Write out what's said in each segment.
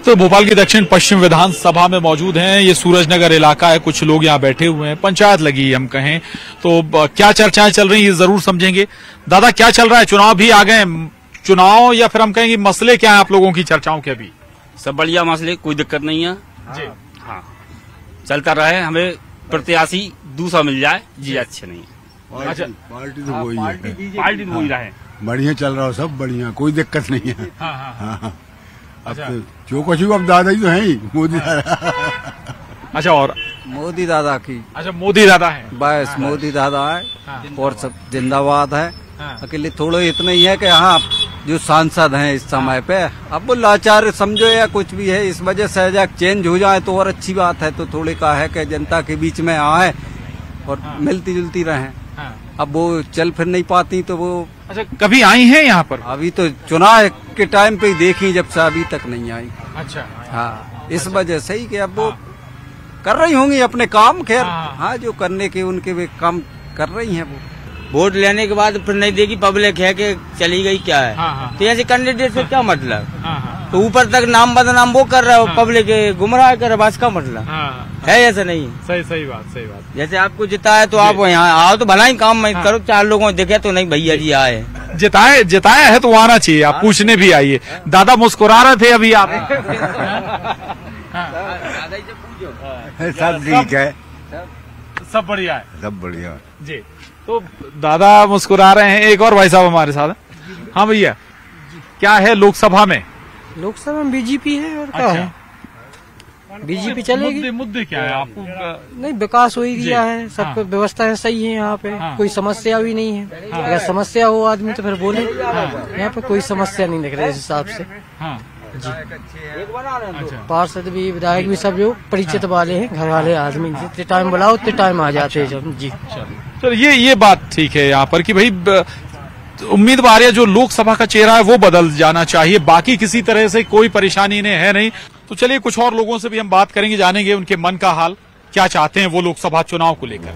तो भोपाल की दक्षिण पश्चिम विधानसभा में मौजूद हैं। ये सूरजनगर इलाका है, कुछ लोग यहाँ बैठे हुए हैं, पंचायत लगी हम कहें तो क्या चर्चाएं चल रही हैं ये जरूर समझेंगे। दादा क्या चल रहा है, चुनाव भी आ गए, चुनाव या फिर हम कहेंगे मसले क्या है आप लोगों की चर्चाओं के? अभी सब बढ़िया मसले, कोई दिक्कत नहीं है जी। हाँ चलता रहे, हमें प्रत्याशी दूसरा मिल जाए जी, अच्छे नहीं है। अच्छा पार्टी तो वही है, पार्टी तो वही रहे, बढ़िया चल रहा हो, सब बढ़िया, कोई दिक्कत नहीं है। हाँ। अच्छा जो कुछ अब दादा ही तो है ही, मोदी दादा। अच्छा और मोदी दादा की, अच्छा मोदी दादा है, बस मोदी दादा है और सब जिंदाबाद है। अकेले थोड़े इतना ही है कि हाँ जो सांसद हैं इस समय पे अब वो लाचार समझो या कुछ भी है, इस वजह से अगर चेंज हो जाए तो और अच्छी बात है। तो थोड़े का है कि जनता के बीच में आए और मिलती जुलती रहें। अब वो चल फिर नहीं पाती तो वो। अच्छा कभी आई हैं यहाँ पर? अभी तो चुनाव के टाइम पे ही देखी, जब से अभी तक नहीं आई। अच्छा हाँ इस वजह से ही कि अब वो कर रही होंगी अपने काम, खैर हाँ जो करने के उनके वे काम कर रही हैं। वो वोट लेने के बाद फिर नहीं देगी, पब्लिक है कि चली गई क्या है। तो ऐसे कैंडिडेट से क्या मतलब? तो ऊपर तक नाम बदनाम वो कर रहा है, पब्लिक गुमराह कर रहा है, का मतलब है ऐसा नहीं। सही बात। जैसे आपको जिताया तो आप यहाँ आओ तो भला ही काम मत करो, चार लोगों को दिखे तो नहीं भैया जी आए। जिताया है तो आना चाहिए, आप पूछने भी आइए। दादा मुस्कुरा रहे थे अभी आप। सब ठीक है, सब बढ़िया है, सब बढ़िया जी। तो दादा मुस्कुरा रहे हैं, एक और भाई साहब हमारे साथ हैं। हाँ भैया क्या है लोकसभा में? लोकसभा में बीजेपी है और क्या है, बीजेपी चलेगी। मुद्दे क्या है आपको? नहीं विकास हो ही गया है, सब व्यवस्था सही है यहाँ पे, कोई समस्या भी नहीं है। अगर समस्या हो आदमी तो फिर बोले, यहाँ पे कोई समस्या नहीं दिख रही इस हिसाब से जी। पार्षद भी विधायक भी सब जो परिचित वाले हैं, घर वाले आदमी, जितने टाइम बुलाओ उतने टाइम आ जाते हैं जब जी। तो ये बात ठीक है यहाँ पर कि भाई उम्मीदवार या जो लोकसभा का चेहरा है वो बदल जाना चाहिए, बाकी किसी तरह से कोई परेशानी इन्हें है नहीं। तो चलिए कुछ और लोगों से भी हम बात करेंगे, जानेंगे उनके मन का हाल, क्या चाहते हैं वो लोकसभा चुनाव को लेकर।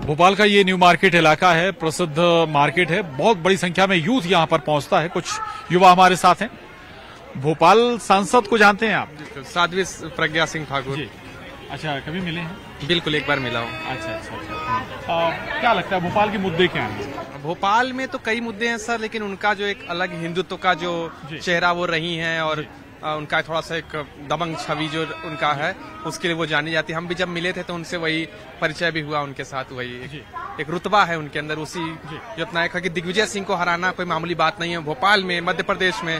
भोपाल का ये न्यू मार्केट इलाका है, प्रसिद्ध मार्केट है, बहुत बड़ी संख्या में यूथ यहाँ पर पहुंचता है। कुछ युवा हमारे साथ हैं। भोपाल सांसद को जानते हैं आप? साध्वी प्रज्ञा सिंह ठाकुर। अच्छा कभी मिले हैं? बिल्कुल एक बार मिला हूँ। अच्छा। क्या लगता है भोपाल के मुद्दे क्या हैं? भोपाल में तो कई मुद्दे हैं सर, लेकिन उनका जो एक अलग हिंदुत्व का जो चेहरा वो रही हैं और उनका थोड़ा सा एक दबंग छवि जो उनका है उसके लिए वो जानी जाती है। हम भी जब मिले थे तो उनसे वही परिचय भी हुआ उनके साथ, वही एक रुतबा है उनके अंदर, उसी जो इतना है कि दिग्विजय सिंह को हराना कोई मामूली बात नहीं है। भोपाल में मध्य प्रदेश में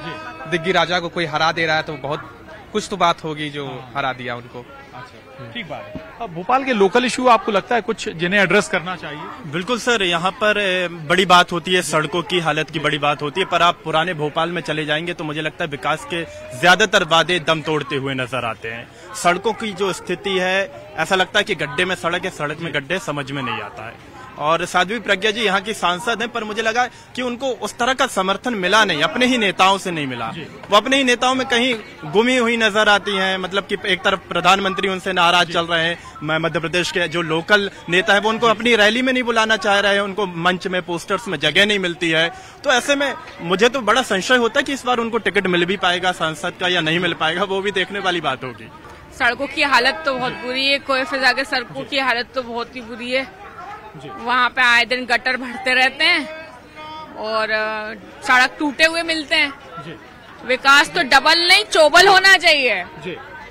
दिग्गी राजा को कोई हरा दे रहा है तो बहुत कुछ तो बात होगी जो हरा दिया उनको। ठीक बात है। अब भोपाल के लोकल इशू आपको लगता है कुछ जिन्हें एड्रेस करना चाहिए? बिल्कुल सर, यहाँ पर बड़ी बात होती है, सड़कों की हालत की बड़ी बात होती है, पर आप पुराने भोपाल में चले जाएंगे तो मुझे लगता है विकास के ज्यादातर वादे दम तोड़ते हुए नजर आते हैं। सड़कों की जो स्थिति है, ऐसा लगता है कि गड्ढे में सड़क है, सड़क में गड्ढे, समझ में नहीं आता है। और साध्वी प्रज्ञा जी यहाँ की सांसद हैं, पर मुझे लगा कि उनको उस तरह का समर्थन मिला नहीं, अपने ही नेताओं से नहीं मिला। वो अपने ही नेताओं में कहीं गुमी हुई नजर आती हैं। मतलब कि एक तरफ प्रधानमंत्री उनसे नाराज चल रहे हैं, मध्य प्रदेश के जो लोकल नेता है वो उनको अपनी रैली में नहीं बुलाना चाह रहे हैं, उनको मंच में पोस्टर्स में जगह नहीं मिलती है। तो ऐसे में मुझे तो बड़ा संशय होता है कि इस बार उनको टिकट मिल भी पाएगा सांसद का या नहीं मिल पाएगा, वो भी देखने वाली बात होगी। सड़कों की हालत तो बहुत बुरी है, कोई फिजा के सड़कों की हालत तो बहुत ही बुरी है। वहाँ पे आए दिन गटर भरते रहते हैं और सड़क टूटे हुए मिलते हैं। विकास तो डबल नहीं चौबल होना चाहिए,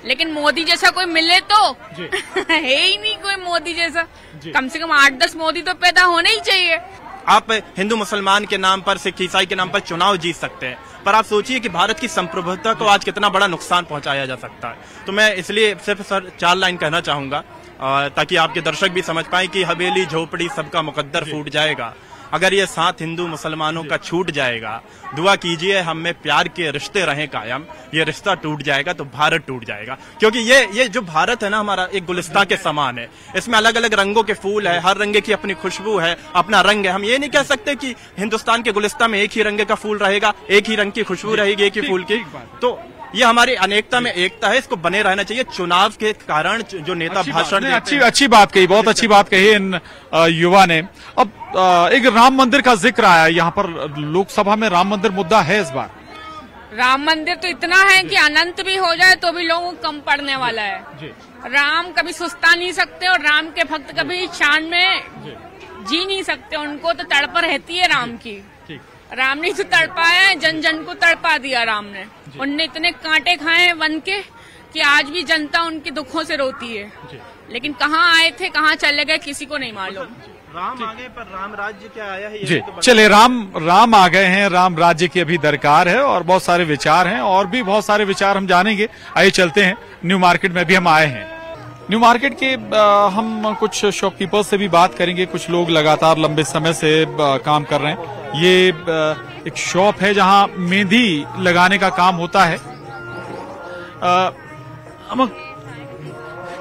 लेकिन मोदी जैसा कोई मिले तो है ही नहीं कोई मोदी जैसा। कम से कम 8-10 मोदी तो पैदा होने ही चाहिए। आप हिंदू मुसलमान के नाम पर, सिख ईसाई के नाम पर चुनाव जीत सकते हैं, पर आप सोचिए कि भारत की संप्रभुता को आज कितना बड़ा नुकसान पहुंचाया जा सकता है। तो मैं इसलिए सिर्फ सर 4 लाइन कहना चाहूंगा ताकि आपके दर्शक भी समझ पाएं कि हवेली झोपड़ी सबका मुकद्दर फूट जाएगा अगर ये साथ हिंदू मुसलमानों का छूट जाएगा। दुआ कीजिए हम में प्यार के रिश्ते रहें कायम, ये रिश्ता टूट जाएगा तो भारत टूट जाएगा। क्योंकि ये जो भारत है ना हमारा, एक गुलिस्तान के समान है, इसमें अलग अलग रंगों के फूल है, हर रंग की अपनी खुशबू है, अपना रंग है। हम ये नहीं कह सकते कि हिंदुस्तान के गुलिस्तान में एक ही रंग का फूल रहेगा, एक ही रंग की खुशबू रहेगी एक ही फूल की। तो ये हमारी अनेकता में एकता है, इसको बने रहना चाहिए। चुनाव के कारण जो नेता भाषण देते हैं, अच्छी बात कही, बहुत अच्छी बात कही इन युवा ने। अब एक राम मंदिर का जिक्र आया यहाँ पर, लोकसभा में राम मंदिर मुद्दा है इस बार। राम मंदिर तो इतना है कि अनंत भी हो जाए तो भी लोगों को कम पड़ने वाला है जी। राम कभी सुस्ता नहीं सकते और राम के भक्त कभी शान में जी नहीं सकते, उनको तो तड़प रहती है राम की। राम ने तो तड़पाया है, जन जन को तड़पा दिया राम ने। उनने इतने कांटे खाए हैं वन के कि आज भी जनता उनके दुखों से रोती है, लेकिन कहाँ आए थे कहाँ चले गए किसी को नहीं मालूम। राम आगे पर राम राज्य क्या आया है जी। तो चले राम आ गए हैं, राम राज्य की अभी दरकार है और बहुत सारे विचार हैं, और भी बहुत सारे विचार हम जानेंगे। आइए चलते हैं, न्यू मार्केट में भी हम आए हैं। न्यू मार्केट के हम कुछ शॉपकीपर्स से भी बात करेंगे। कुछ लोग लगातार लंबे समय से काम कर रहे हैं। ये एक शॉप है जहां मेहंदी लगाने का काम होता है।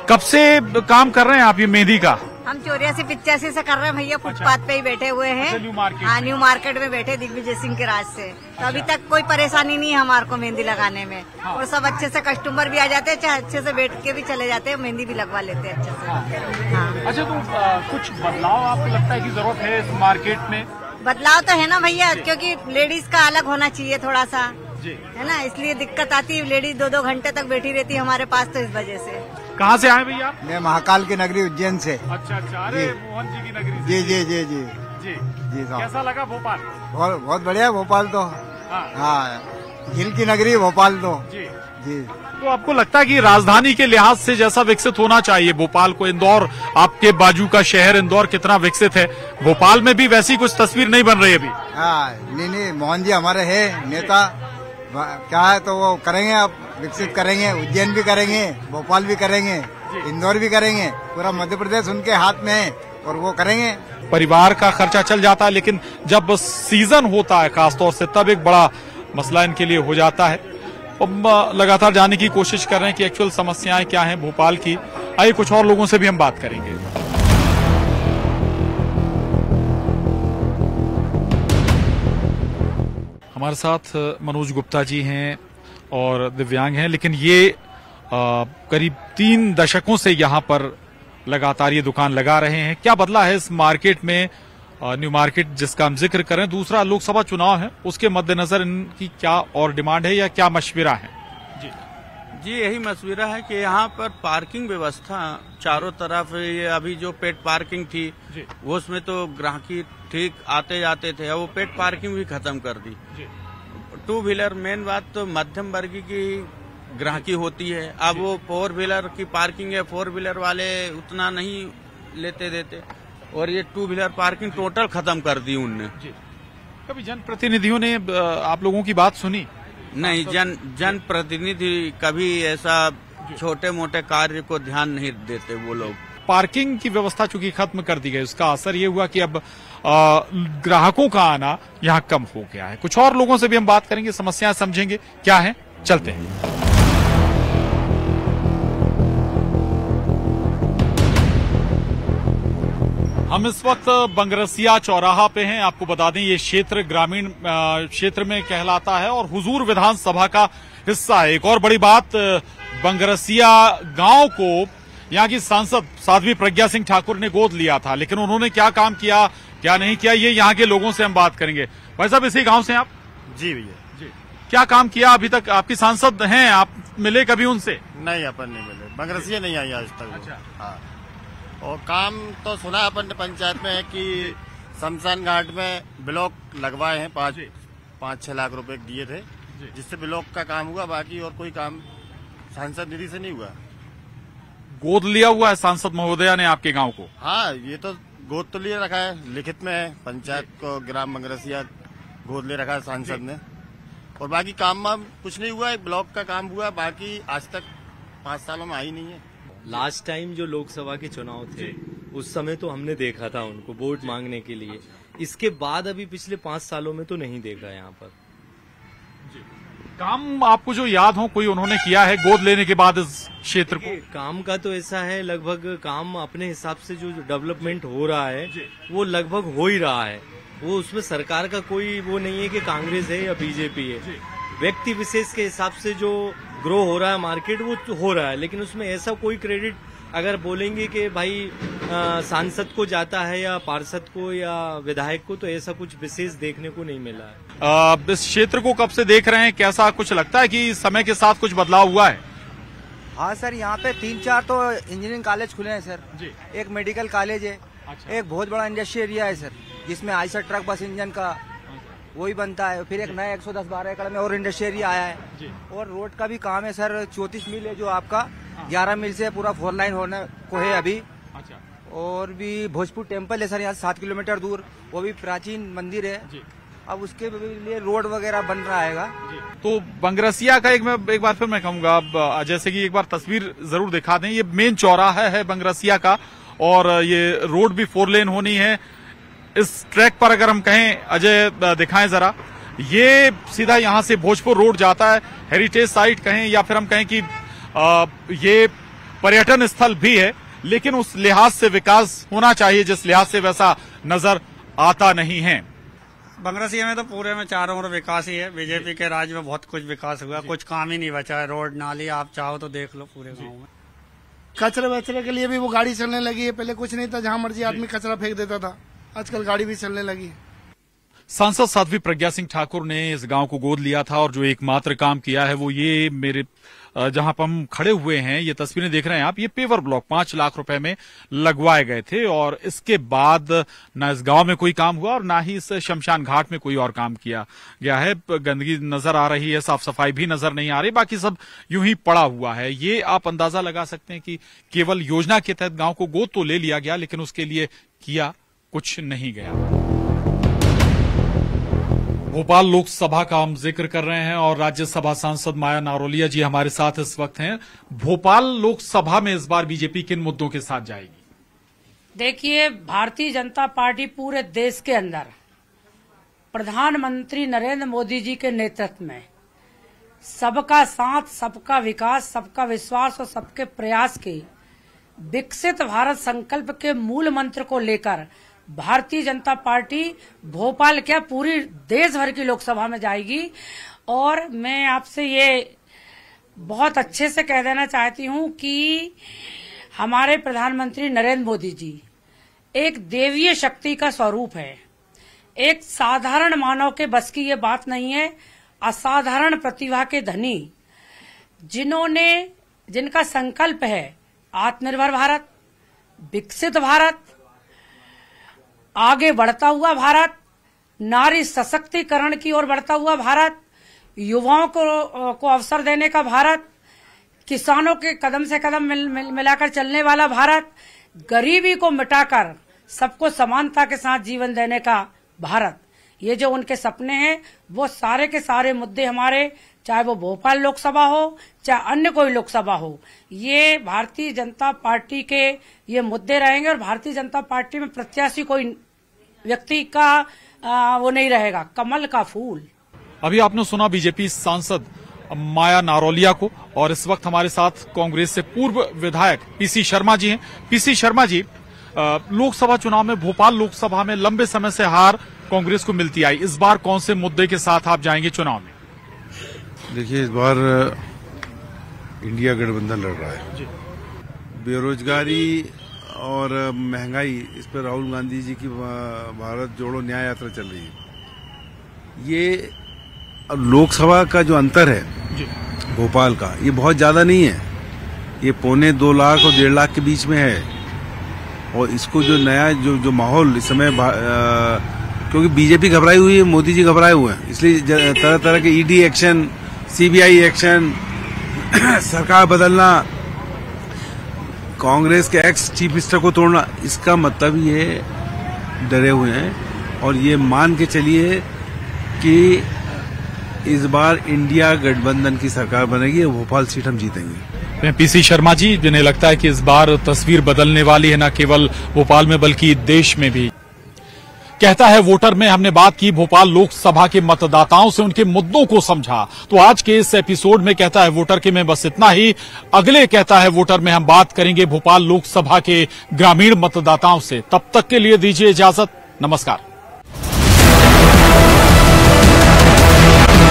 कब से काम कर रहे हैं आप ये मेहंदी का? हम 84-85 से कर रहे हैं भैया, फुटपाथ पे ही बैठे हुए हैं। हाँ, न्यू मार्केट में बैठे दिग्विजय सिंह के राज से, तो अभी तक कोई परेशानी नहीं है हमारे को मेहंदी लगाने में। और सब अच्छे से कस्टमर भी आ जाते हैं, चाहे अच्छे से बैठ के भी चले जाते हैं, मेहंदी भी लगवा लेते हैं अच्छे से। हाँ। अच्छा, तो कुछ बदलाव आपको लगता है कि जरूरत है इस मार्केट में? बदलाव तो है ना भैया, क्योंकि लेडीज का अलग होना चाहिए थोड़ा सा, है ना, इसलिए दिक्कत आती है। लेडीज 2-2 घंटे तक बैठी रहती है हमारे पास, तो इस वजह से। कहाँ से आए भैया? मैं महाकाल की नगरी उज्जैन से। अच्छा, अरे मोहन जी की नगरी से। जी जी जी जी जी जी साहब। कैसा लगा भोपाल? बहुत बढ़िया भोपाल तो। हाँ, झील की नगरी भोपाल तो। जी जी। तो आपको लगता है कि राजधानी के लिहाज से जैसा विकसित होना चाहिए भोपाल को, इंदौर आपके बाजू का शहर इंदौर कितना विकसित है, भोपाल में भी वैसी कुछ तस्वीर नहीं बन रही अभी? हाँ, नहीं, मोहन जी हमारे है नेता, क्या है तो वो करेंगे, अब विकसित करेंगे। उज्जैन भी करेंगे, भोपाल भी करेंगे, इंदौर भी करेंगे, पूरा मध्य प्रदेश उनके हाथ में है और वो करेंगे। परिवार का खर्चा चल जाता है, लेकिन जब सीजन होता है खासतौर से तब एक बड़ा मसला इनके लिए हो जाता है। अब लगातार जानने की कोशिश कर रहे हैं कि एक्चुअल समस्याएं क्या हैं भोपाल की। आइए कुछ और लोगों से भी हम बात करेंगे। हमारे साथ मनोज गुप्ता जी हैं और दिव्यांग हैं, लेकिन ये करीब 3 दशकों से यहाँ पर लगातार ये दुकान लगा रहे हैं। क्या बदला है इस मार्केट में, न्यू मार्केट जिसका हम जिक्र करें? दूसरा लोकसभा चुनाव है, उसके मद्देनजर इनकी क्या और डिमांड है या क्या मशविरा है? जी यही मशविरा है कि यहाँ पर पार्किंग व्यवस्था चारों तरफ, ये अभी जो पेड पार्किंग थी वो उसमें तो ग्राहकी ठीक आते जाते थे, वो पेड पार्किंग भी खत्म कर दी। 2 व्हीलर, मेन बात तो मध्यम वर्गीय की ग्राहकी होती है, अब वो 4 व्हीलर की पार्किंग है, 4 व्हीलर वाले उतना नहीं लेते देते, और ये 2 व्हीलर पार्किंग टोटल खत्म कर दी उनने। कभी जनप्रतिनिधियों ने आप लोगों की बात सुनी? नहीं, जनप्रतिनिधि कभी ऐसा छोटे मोटे कार्य को ध्यान नहीं देते वो लोग। पार्किंग की व्यवस्था चूंकि खत्म कर दी गई, उसका असर ये हुआ कि अब ग्राहकों का आना यहाँ कम हो गया है। कुछ और लोगों से भी हम बात करेंगे, समस्याएं समझेंगे क्या है। चलते हैं। हम इस वक्त बंगरसिया चौराहा पे हैं। आपको बता दें ये क्षेत्र ग्रामीण क्षेत्र में कहलाता है और हुजूर विधानसभा का हिस्सा है। एक और बड़ी बात, बंगरसिया गांव को यहाँ की सांसद साध्वी प्रज्ञा सिंह ठाकुर ने गोद लिया था, लेकिन उन्होंने क्या काम किया क्या नहीं किया, ये यहाँ के लोगों से हम बात करेंगे। भाई साहब, इसी गांव से आप? जी भैया जी। क्या काम किया अभी तक? आपकी सांसद हैं, आप मिले कभी उनसे? नहीं, अपन नहीं मिले, बंगरसिया नहीं आई आज तक। अच्छा। हाँ, और काम तो सुना अपन पंचायत में है कि शमशान घाट में ब्लॉक लगवाए हैं, 5-6 लाख रुपए दिए थे, जिससे ब्लॉक का काम हुआ, बाकी और कोई काम सांसद निधि से नहीं हुआ। गोद लिया हुआ है सांसद महोदया ने आपके गांव को? हाँ, ये तो गोद तो लिए रखा है, लिखित में है, पंचायत को ग्राम बंगरसिया गोद ले रखा है सांसद ने, और बाकी काम कुछ नहीं हुआ है। ब्लॉक का काम हुआ, बाकी आज तक 5 सालों में आई नहीं है। लास्ट टाइम जो लोकसभा के चुनाव थे उस समय तो हमने देखा था उनको वोट मांगने के लिए, इसके बाद अभी पिछले 5 सालों में तो नहीं देखा यहाँ पर। काम आपको जो याद हो कोई उन्होंने किया है गोद लेने के बाद इस क्षेत्र को? काम का तो ऐसा है, लगभग काम अपने हिसाब से जो डेवलपमेंट हो रहा है वो लगभग हो ही रहा है। वो उसमें सरकार का कोई वो नहीं है कि कांग्रेस है या बीजेपी है, व्यक्ति विशेष के हिसाब से जो ग्रो हो रहा है मार्केट वो हो रहा है, लेकिन उसमें ऐसा कोई क्रेडिट अगर बोलेंगे कि भाई सांसद को जाता है या पार्षद को या विधायक को, तो ऐसा कुछ विशेष देखने को नहीं मिला है। इस क्षेत्र को कब से देख रहे हैं, कैसा कुछ लगता है कि समय के साथ कुछ बदलाव हुआ है? हाँ सर, यहाँ पे 3-4 तो इंजीनियरिंग कॉलेज खुले हैं सर जी। एक मेडिकल कॉलेज है। अच्छा। एक बहुत बड़ा इंडस्ट्री एरिया है सर, जिसमें आइसर ट्रक बस इंजन का वही बनता है। फिर एक नया 110-12 एकड़ में और इंडस्ट्री एरिया आया है जी। और रोड का भी काम है सर, 34 मील है जो आपका 11 मील से पूरा 4 लाइन होने को है अभी। अच्छा। और भी भोजपुर टेम्पल है सर यहाँ 7 किलोमीटर दूर, वो भी प्राचीन मंदिर है जी। अब उसके लिए रोड वगैरह बन रहा है। तो बंगरसिया का एक बार फिर मैं कहूंगा, जैसे कि एक बार तस्वीर जरूर दिखा दें। ये मेन चौराहा है बंगरसिया का और ये रोड भी 4 लेन होनी है। इस ट्रैक पर अगर हम कहें, अजय दिखाएं जरा, ये सीधा यहाँ से भोजपुर रोड जाता है। हेरिटेज साइट कहें या फिर हम कहें कि ये पर्यटन स्थल भी है, लेकिन उस लिहाज से विकास होना चाहिए जिस लिहाज से वैसा नजर आता नहीं है। बंगरसिया में तो पूरे में चारों ओर विकास ही है। बीजेपी के राज में बहुत कुछ विकास हुआ, कुछ काम ही नहीं बचा है। रोड नाली आप चाहो तो देख लो पूरे गांव में। कचरे वचरे के लिए भी वो गाड़ी चलने लगी है, पहले कुछ नहीं था, जहां मर्जी आदमी कचरा फेंक देता था, आजकल गाड़ी भी चलने लगी है। सांसद साध्वी प्रज्ञा सिंह ठाकुर ने इस गांव को गोद लिया था और जो एकमात्र काम किया है वो ये, मेरे जहां पर हम खड़े हुए हैं, ये तस्वीरें देख रहे हैं आप, ये पेवर ब्लॉक 5 लाख रुपए में लगवाए गए थे और इसके बाद न इस गांव में कोई काम हुआ और ना ही इस शमशान घाट में कोई और काम किया गया है। गंदगी नजर आ रही है, साफ सफाई भी नजर नहीं आ रही, बाकी सब यूं ही पड़ा हुआ है। ये आप अंदाजा लगा सकते हैं कि केवल योजना के तहत गांव को गोद तो ले लिया गया, लेकिन उसके लिए किया कुछ नहीं गया। भोपाल लोकसभा का हम जिक्र कर रहे हैं और राज्यसभा सांसद माया नारोलिया जी हमारे साथ इस वक्त हैं। भोपाल लोकसभा में इस बार बीजेपी किन मुद्दों के साथ जाएगी? देखिए, भारतीय जनता पार्टी पूरे देश के अंदर प्रधानमंत्री नरेंद्र मोदी जी के नेतृत्व में सबका साथ, सबका विकास, सबका विश्वास और सबके प्रयास के विकसित भारत संकल्प के मूल मंत्र को लेकर भारतीय जनता पार्टी भोपाल क्या पूरी देश भर की लोकसभा में जाएगी। और मैं आपसे ये बहुत अच्छे से कह देना चाहती हूं कि हमारे प्रधानमंत्री नरेंद्र मोदी जी एक देवीय शक्ति का स्वरूप है। एक साधारण मानव के बस की ये बात नहीं है, असाधारण प्रतिभा के धनी, जिनका संकल्प है आत्मनिर्भर भारत, विकसित भारत, आगे बढ़ता हुआ भारत, नारी सशक्तिकरण की ओर बढ़ता हुआ भारत, युवाओं को अवसर देने का भारत, किसानों के कदम से कदम मिलाकर चलने वाला भारत, गरीबी को मिटाकर सबको समानता के साथ जीवन देने का भारत। ये जो उनके सपने हैं वो सारे के सारे मुद्दे हमारे, चाहे वो भोपाल लोकसभा हो चाहे अन्य कोई लोकसभा हो, ये भारतीय जनता पार्टी के ये मुद्दे रहेंगे। और भारतीय जनता पार्टी में प्रत्याशी कोई व्यक्ति का वो नहीं रहेगा, कमल का फूल। अभी आपने सुना बीजेपी सांसद माया नारोलिया को और इस वक्त हमारे साथ कांग्रेस से पूर्व विधायक पीसी शर्मा जी हैं। पीसी शर्मा जी, लोकसभा चुनाव में भोपाल लोकसभा में लंबे समय से हार कांग्रेस को मिलती आई, इस बार कौन से मुद्दे के साथ आप जाएंगे चुनाव में? देखिए, इस बार इंडिया गठबंधन लड़ रहा है। बेरोजगारी और महंगाई, इस पर राहुल गांधी जी की भारत जोड़ो न्याय यात्रा चल रही है। ये लोकसभा का जो अंतर है भोपाल का, ये बहुत ज्यादा नहीं है, ये 2.25 लाख और 1.5 लाख के बीच में है। और इसको जो नया जो माहौल इस समय, क्योंकि बीजेपी घबराई हुई है, मोदी जी घबराए हुए हैं, इसलिए तरह तरह के ईडी एक्शन, सीबीआई एक्शन, सरकार बदलना, कांग्रेस के एक्स चीफ मिनिस्टर को तोड़ना, इसका मतलब ये डरे हुए हैं। और ये मान के चलिए कि इस बार इंडिया गठबंधन की सरकार बनेगी, भोपाल सीट हम जीतेंगे। पीसी शर्मा जी, जिन्हें लगता है कि इस बार तस्वीर बदलने वाली है, न केवल भोपाल में बल्कि देश में भी। कहता है वोटर में हमने बात की भोपाल लोकसभा के मतदाताओं से, उनके मुद्दों को समझा। तो आज के इस एपिसोड में कहता है वोटर के में बस इतना ही। अगले कहता है वोटर में हम बात करेंगे भोपाल लोकसभा के ग्रामीण मतदाताओं से। तब तक के लिए दीजिए इजाजत, नमस्कार।